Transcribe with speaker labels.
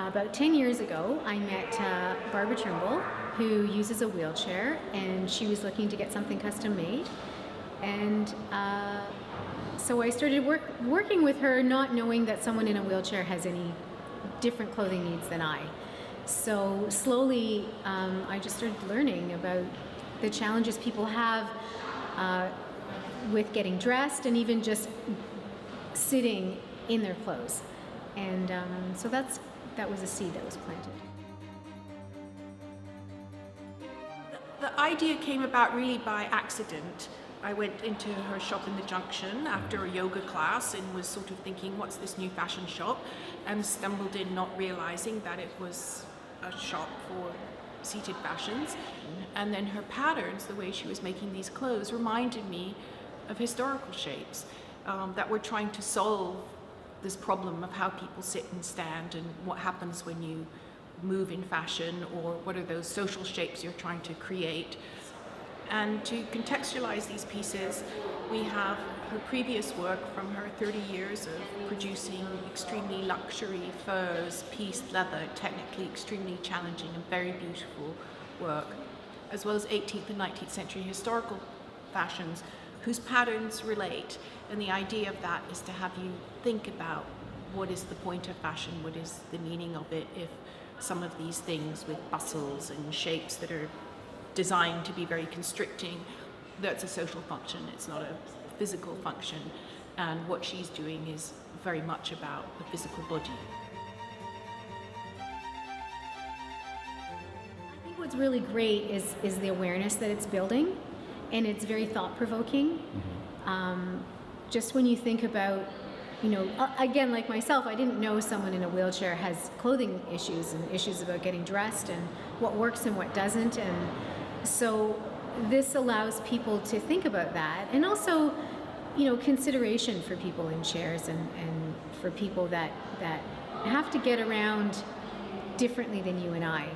Speaker 1: About 10 years ago, I met Barbara Trimble, who uses a wheelchair, and she was looking to get something custom made. And so I started working with her, not knowing that someone in a wheelchair has any different clothing needs than I. So slowly, I just started learning about the challenges people have with getting dressed and even just sitting in their clothes. And so that was a seed that was planted.
Speaker 2: The idea came about really by accident. I went into her shop in the Junction after a yoga class and was sort of thinking, what's this new fashion shop? And stumbled in not realizing that it was a shop for seated fashions. And then her patterns, the way she was making these clothes, reminded me of historical shapes that were trying to solve this problem of how people sit and stand and what happens when you move in fashion, or what are those social shapes you're trying to create. And to contextualize these pieces, we have her previous work from her 30 years of producing extremely luxury furs, pieced leather, technically extremely challenging and very beautiful work, as well as 18th and 19th century historical fashions whose patterns relate. And the idea of that is to have you think about what is the point of fashion, what is the meaning of it, if some of these things with bustles and shapes that are designed to be very constricting, that's a social function, it's not a physical function. And what she's doing is very much about the physical body.
Speaker 1: I think what's really great is the awareness that it's building, and it's very thought-provoking. Just when you think about, again, like myself, I didn't know someone in a wheelchair has clothing issues and issues about getting dressed and what works and what doesn't. And so this allows people to think about that, and also, consideration for people in chairs and for people that have to get around differently than you and I.